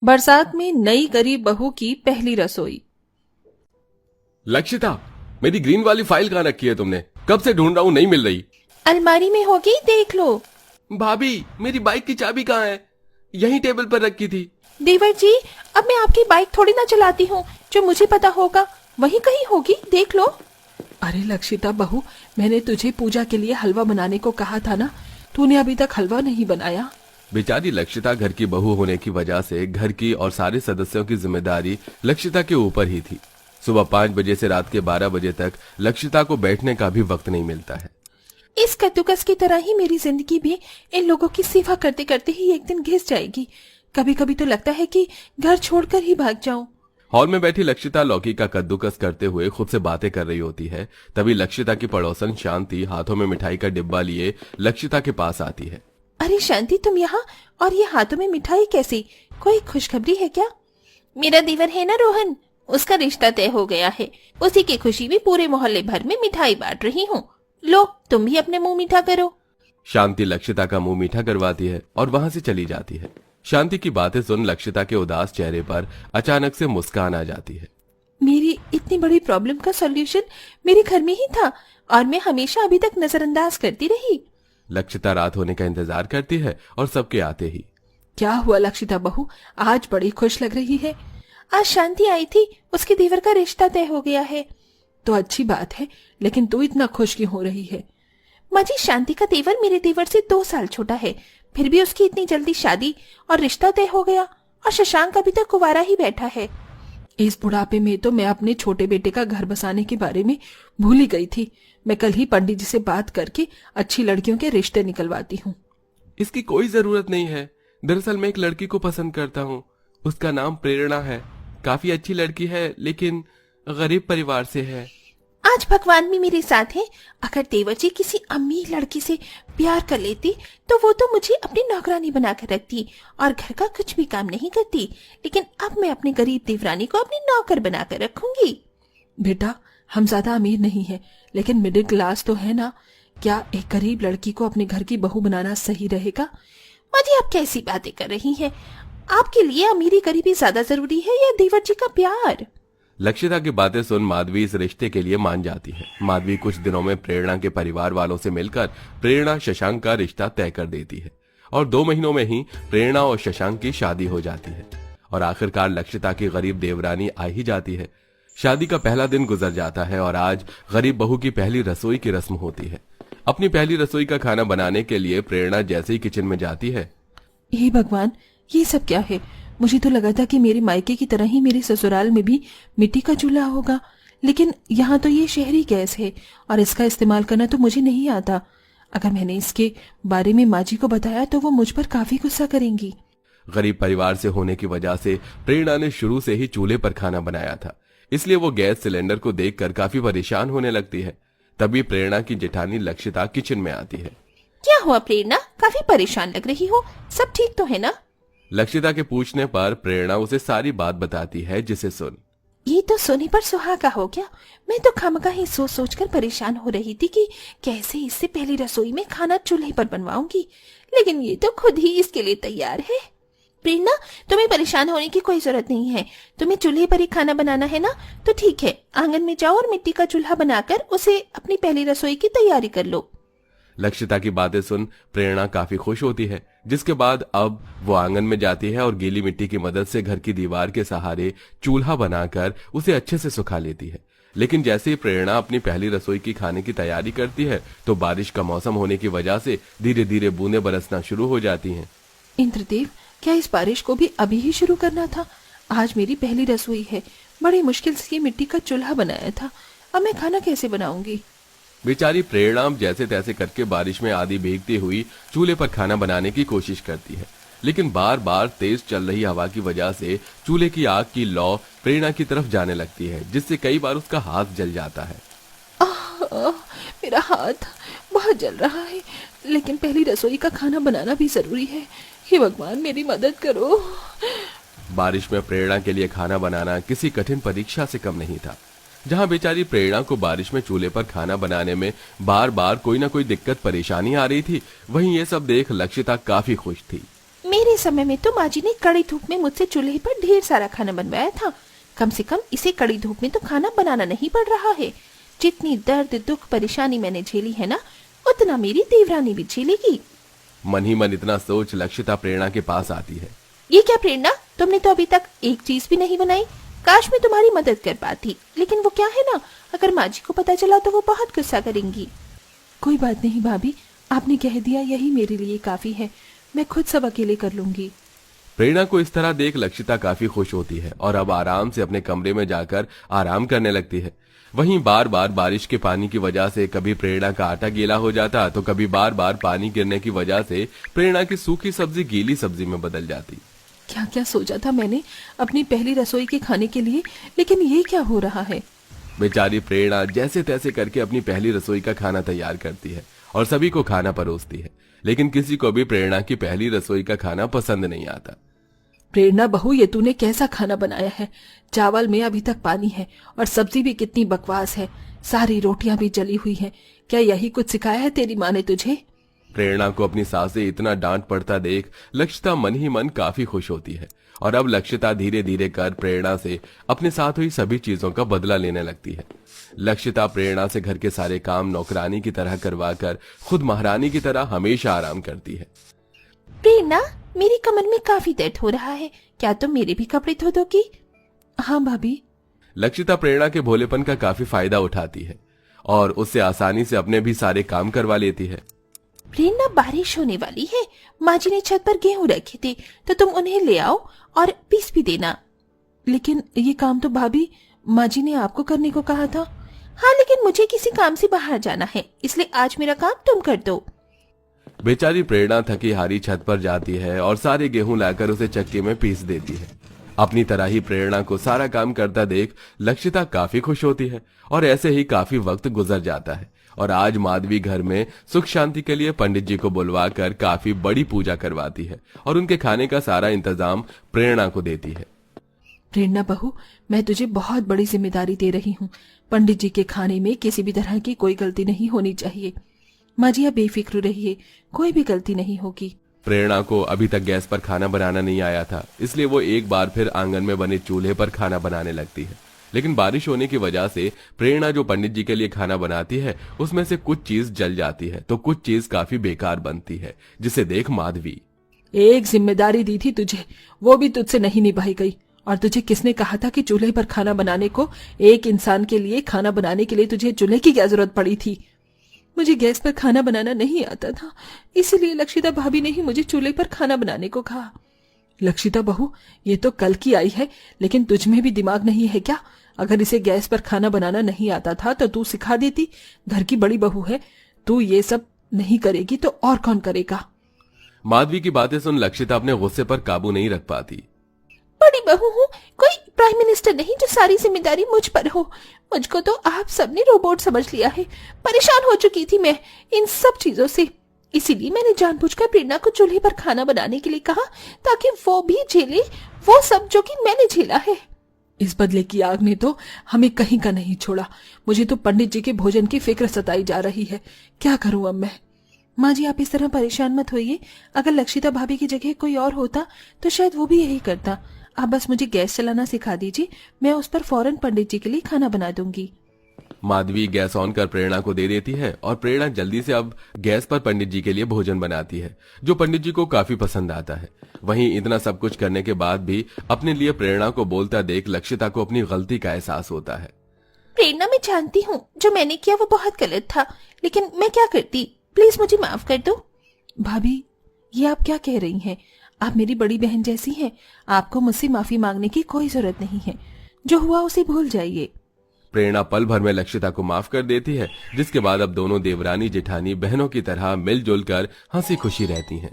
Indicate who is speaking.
Speaker 1: बरसात में नई गरीब बहू की पहली रसोई।
Speaker 2: लक्षिता, मेरी ग्रीन वाली फाइल कहाँ रखी है तुमने? कब से ढूंढ रहा हूँ, नहीं मिल रही।
Speaker 1: अलमारी में होगी, देख लो।
Speaker 2: भाभी, मेरी बाइक की चाबी कहाँ है? यही टेबल पर रखी थी।
Speaker 1: देवर जी, अब मैं आपकी बाइक थोड़ी ना चलाती हूँ, जो मुझे पता होगा वही कहीं होगी, देख लो। अरे लक्षिता बहू, मैंने तुझे पूजा के लिए हलवा बनाने को कहा था ना, तूने अभी तक हलवा नहीं बनाया।
Speaker 2: बेचारी लक्षिता घर की बहू होने की वजह से घर की और सारे सदस्यों की जिम्मेदारी लक्षिता के ऊपर ही थी। सुबह 5 बजे से रात के 12 बजे तक लक्षिता को बैठने का भी वक्त नहीं मिलता है।
Speaker 1: इस कद्दूकस की तरह ही मेरी जिंदगी भी इन लोगों की सेवा करते करते ही एक दिन घिस जाएगी। कभी कभी तो लगता है कि घर छोड़कर ही भाग जाऊं।
Speaker 2: हॉल में बैठी लक्षिता लौकी का कद्दूकस करते हुए खुद से बातें कर रही होती है। तभी लक्षिता की पड़ोसन शांति हाथों में मिठाई का डिब्बा लिए लक्षिता के पास आती है।
Speaker 1: अरे शांति, तुम यहाँ, और ये हाथों में मिठाई कैसी? कोई खुशखबरी है क्या? मेरा देवर है ना रोहन, उसका रिश्ता तय हो गया है। उसी की खुशी में पूरे मोहल्ले भर में मिठाई बांट रही हूँ। लो, तुम भी अपने मुंह मीठा करो।
Speaker 2: शांति लक्षिता का मुंह मीठा करवाती है और वहां से चली जाती है। शांति की बातें सुन लक्षिता के उदास चेहरे पर अचानक से मुस्कान आ जाती है।
Speaker 1: मेरी इतनी बड़ी प्रॉब्लम का सॉल्यूशन मेरे घर में ही था और मैं हमेशा अभी तक नजरअंदाज करती रही।
Speaker 2: लक्षिता रात होने का इंतजार करती है और सबके आते ही।
Speaker 1: क्या हुआ लक्षिता बहू, आज बड़ी खुश लग रही है। आज शांति आई थी, उसके देवर का रिश्ता तय हो गया है। तो अच्छी बात है, लेकिन तू इतना खुश क्यों हो रही है? माँ जी, शांति का देवर मेरे देवर से 2 साल छोटा है, फिर भी उसकी इतनी जल्दी शादी और रिश्ता तय हो गया, और शशांक अभी तक कुंवारा ही बैठा है। इस बुढ़ापे में तो मैं अपने छोटे बेटे का घर बसाने के बारे में भूल ही गई थी। मैं कल ही पंडित जी से बात करके अच्छी लड़कियों के रिश्ते निकलवाती हूँ।
Speaker 2: इसकी कोई जरूरत नहीं है। दरअसल मैं एक लड़की को पसंद करता हूँ। उसका नाम प्रेरणा है। काफी अच्छी लड़की है, लेकिन गरीब परिवार से है।
Speaker 1: आज भगवान भी मेरे साथ है। अगर देवर जी किसी अमीर लड़की से प्यार कर लेती तो वो तो मुझे अपनी नौकरानी बनाकर रखती और घर का कुछ भी काम नहीं करती, लेकिन अब मैं अपनी गरीब देवरानी को अपनी नौकर बनाकर रखूंगी। बेटा, हम ज्यादा अमीर नहीं है, लेकिन मिडिल क्लास तो है ना। क्या एक गरीब लड़की को अपने घर की बहू बनाना सही रहेगा? माँ जी, आप कैसी बातें कर रही हैं? आपके लिए अमीरी गरीबी ज्यादा जरूरी है या देवर जी का प्यार?
Speaker 2: लक्षिता की बातें सुन माधवी इस रिश्ते के लिए मान जाती है। माधवी कुछ दिनों में प्रेरणा के परिवार वालों से मिलकर प्रेरणा शशांक का रिश्ता तय कर देती है और 2 महीनों में ही प्रेरणा और शशांक की शादी हो जाती है और आखिरकार लक्षिता की गरीब देवरानी आ ही जाती है। शादी का पहला दिन गुजर जाता है और आज गरीब बहू की पहली रसोई की रस्म होती है। अपनी पहली रसोई का खाना बनाने के लिए प्रेरणा जैसे ही किचन में जाती है।
Speaker 1: हे भगवान, ये सब क्या है? मुझे तो लगा था कि मेरे मायके की तरह ही मेरे ससुराल में भी मिट्टी का चूल्हा होगा, लेकिन यहाँ तो ये शहरी गैस है और इसका इस्तेमाल करना तो मुझे नहीं आता। अगर मैंने इसके बारे में माँ जी को बताया तो वो मुझ पर काफी गुस्सा करेंगी।
Speaker 2: गरीब परिवार से होने की वजह से प्रेरणा ने शुरू से ही चूल्हे पर खाना बनाया था, इसलिए वो गैस सिलेंडर को देखकर काफी परेशान होने लगती है। तभी प्रेरणा की जेठानी लक्षिता किचन में आती है।
Speaker 1: क्या हुआ प्रेरणा, काफी परेशान लग रही हो, सब ठीक तो है ना?
Speaker 2: लक्षिता के पूछने पर प्रेरणा उसे सारी बात बताती है, जिसे सुन।
Speaker 1: ये तो सोने पर सुहागा हो गया। मैं तो खामखा ही सोच सोचकर परेशान हो रही थी कि कैसे इससे पहली रसोई में खाना चूल्हे पर बनवाऊंगी, लेकिन ये तो खुद ही इसके लिए तैयार है। प्रेरणा, तुम्हें परेशान होने की कोई जरूरत नहीं है। तुम्हें चूल्हे पर ही खाना बनाना है ना, तो ठीक है, आंगन में जाओ और मिट्टी का चूल्हा बनाकर उसे अपनी पहली रसोई की तैयारी कर लो।
Speaker 2: लक्षिता की बातें सुन प्रेरणा काफी खुश होती है, जिसके बाद अब वो आंगन में जाती है और गीली मिट्टी की मदद से घर की दीवार के सहारे चूल्हा बनाकर उसे अच्छे से सुखा लेती है। लेकिन जैसे ही प्रेरणा अपनी पहली रसोई की खाने की तैयारी करती है तो बारिश का मौसम होने की वजह से धीरे धीरे बूंदें बरसना शुरू हो जाती हैं।
Speaker 1: इंद्रदेव, क्या इस बारिश को भी अभी ही शुरू करना था? आज मेरी पहली रसोई है, बड़ी मुश्किल से मिट्टी का चूल्हा बनाया था, अब मैं खाना कैसे बनाऊंगी?
Speaker 2: बेचारी प्रेरणा जैसे तैसे करके बारिश में आधी भीगती हुई चूल्हे पर खाना बनाने की कोशिश करती है, लेकिन बार बार तेज चल रही हवा की वजह से चूल्हे की आग की लौ प्रेरणा की तरफ जाने लगती है, जिससे कई बार उसका हाथ जल जाता है।
Speaker 1: मेरा हाथ बहुत जल रहा है, लेकिन पहली रसोई का खाना बनाना भी जरूरी है। हे भगवान, मेरी मदद करो।
Speaker 2: बारिश में प्रेरणा के लिए खाना बनाना किसी कठिन परीक्षा से कम नहीं था। जहां बेचारी प्रेरणा को बारिश में चूल्हे पर खाना बनाने में बार बार कोई ना कोई दिक्कत परेशानी आ रही थी, वहीं ये सब देख लक्षिता काफी खुश थी।
Speaker 1: मेरे इतने समय में तो माँ जी ने कड़ी धूप में मुझसे चूल्हे पर ढेर सारा खाना बनवाया था। कम से कम इसे कड़ी धूप में तो खाना बनाना नहीं पड़ रहा है। जितनी दर्द दुख परेशानी मैंने झेली है ना, उतना मेरी देवरानी भी झेलेगी।
Speaker 2: मन ही मन इतना सोच लक्षिता प्रेरणा के पास आती है।
Speaker 1: ये क्या प्रेरणा, तुमने तो अभी तक एक चीज भी नहीं बनाई। काश मैं तुम्हारी मदद कर पाती, लेकिन वो क्या है ना, अगर माँ जी को पता चला तो वो बहुत गुस्सा करेंगी। कोई बात नहीं भाभी, आपने कह दिया यही मेरे लिए काफी है। मैं खुद सब अकेले कर लूंगी।
Speaker 2: प्रेरणा को इस तरह देख लक्षिता काफी खुश होती है और अब आराम से अपने कमरे में जाकर आराम करने लगती है। वहीं बार बार बारिश के पानी की वजह से कभी प्रेरणा का आटा गीला हो जाता तो कभी बार बार पानी गिरने की वजह से प्रेरणा की सूखी सब्जी गीली सब्जी में बदल जाती।
Speaker 1: क्या क्या सोचा था मैंने अपनी पहली रसोई के खाने के लिए, लेकिन ये क्या हो रहा है।
Speaker 2: बेचारी प्रेरणा जैसे तैसे करके अपनी पहली रसोई का खाना तैयार करती है और सभी को खाना परोसती है, लेकिन किसी को भी प्रेरणा की पहली रसोई का खाना पसंद नहीं आता।
Speaker 1: प्रेरणा बहू, ये तूने कैसा खाना बनाया है। चावल में अभी तक पानी है और सब्जी भी कितनी बकवास है। सारी रोटियां भी जली हुई हैं। क्या यही कुछ सिखाया है तेरी माँ ने तुझे।
Speaker 2: प्रेरणा को अपनी सास से इतना डांट पड़ता देख लक्षिता मन ही मन काफी खुश होती है और अब लक्षिता धीरे धीरे कर प्रेरणा से अपने साथ हुई सभी चीजों का बदला लेने लगती है। लक्षिता प्रेरणा से घर के सारे काम नौकरानी की तरह करवाकर खुद महारानी की तरह हमेशा आराम करती है।
Speaker 1: प्रेरणा, मेरी कमर में काफी दर्द हो रहा है, क्या तुम मेरे भी कपड़े धो दोगी। हाँ भाभी।
Speaker 2: लक्षिता प्रेरणा के भोलेपन का काफी फायदा उठाती है और उससे आसानी से अपने भी सारे काम करवा लेती है।
Speaker 1: प्रेरणा, बारिश होने वाली है। माँ जी ने छत पर गेहूं रखे थे, तो तुम उन्हें ले आओ और पीस भी देना। लेकिन ये काम तो भाभी माँ जी ने आपको करने को कहा था। हाँ, लेकिन मुझे किसी काम से बाहर जाना है, इसलिए आज मेरा काम तुम कर दो।
Speaker 2: बेचारी प्रेरणा थकी हारी छत पर जाती है और सारे गेहूं लाकर उसे चक्की में पीस देती है। अपनी तरह ही प्रेरणा को सारा काम करता देख लक्षिता काफी खुश होती है और ऐसे ही काफी वक्त गुजर जाता है और आज माधवी घर में सुख शांति के लिए पंडित जी को बुलवाकर काफी बड़ी पूजा करवाती है और उनके खाने का सारा इंतजाम प्रेरणा को देती है।
Speaker 1: प्रेरणा बहू, मैं तुझे बहुत बड़ी जिम्मेदारी दे रही हूँ। पंडित जी के खाने में किसी भी तरह की कोई गलती नहीं होनी चाहिए। माँ जी, आप बेफिक्र रहिए, कोई भी गलती नहीं होगी।
Speaker 2: प्रेरणा को अभी तक गैस पर खाना बनाना नहीं आया था, इसलिए वो एक बार फिर आंगन में बने चूल्हे पर खाना बनाने लगती है। लेकिन बारिश होने की वजह से प्रेरणा जो पंडित जी के लिए खाना बनाती है उसमें से कुछ चीज जल जाती है तो कुछ चीज काफी बेकार बनती है, जिसे देख माधवी।
Speaker 1: एक जिम्मेदारी दी थी तुझे, वो भी तुझसे नहीं निभाई गई। और तुझे किसने कहा था कि चूल्हे पर खाना बनाने को। एक इंसान के लिए खाना बनाने के लिए तुझे चूल्हे की क्या जरूरत पड़ी थी। मुझे गैस पर खाना बनाना नहीं आता था, इसीलिए लक्षिता भाभी ने ही मुझे चूल्हे पर खाना बनाने को कहा। लक्षिता बहू, ये तो कल की आई है, लेकिन तुझ में भी दिमाग नहीं है क्या। अगर इसे गैस पर खाना बनाना नहीं आता था तो तू सिखा देती। घर की बड़ी बहू है, तू ये सब नहीं करेगी तो और कौन करेगा।
Speaker 2: माधवी की बातें सुन लक्षिता अपने गुस्से पर काबू नहीं रख पाती।
Speaker 1: बड़ी बहू हूँ, कोई प्राइम मिनिस्टर नहीं जो सारी जिम्मेदारी मुझ पर हो। मुझको तो आप सबने रोबोट समझ लिया है। परेशान हो चुकी थी मैं इन सब चीजों से, इसीलिए मैंने जानबूझकर प्रेरणा को चूल्हे पर खाना बनाने के लिए कहा, ताकि वो भी झेले वो सब जो कि मैंने झेला है। इस बदले की आग ने तो हमें कहीं का नहीं छोड़ा। मुझे तो पंडित जी के भोजन की फिक्र सताई जा रही है। क्या करूं अब मैं। माँ जी, आप इस तरह परेशान मत होइए। अगर लक्षिता भाभी की जगह कोई और होता तो शायद वो भी यही करता। आप बस मुझे गैस चलाना सिखा दीजिए, मैं उस पर फौरन पंडित जी के लिए खाना बना दूंगी।
Speaker 2: माधवी गैस ऑन कर प्रेरणा को दे देती है और प्रेरणा जल्दी से अब गैस पर पंडित जी के लिए भोजन बनाती है, जो पंडित जी को काफी पसंद आता है। वहीं इतना सब कुछ करने के बाद भी अपने लिए प्रेरणा को बोलता देख लक्षिता को अपनी गलती का एहसास होता है।
Speaker 1: प्रेरणा, मैं जानती हूँ जो मैंने किया वो बहुत गलत था, लेकिन मैं क्या करती, प्लीज मुझे माफ कर दो। भाभी, ये आप क्या कह रही हैं। आप मेरी बड़ी बहन जैसी हैं, आपको मुझसे माफी मांगने की कोई जरूरत नहीं है। जो हुआ उसे भूल जाइए।
Speaker 2: प्रेरणा पल भर में लक्षिता को माफ कर देती है, जिसके बाद अब दोनों देवरानी जेठानी बहनों की तरह मिलजुल कर हंसी खुशी रहती हैं।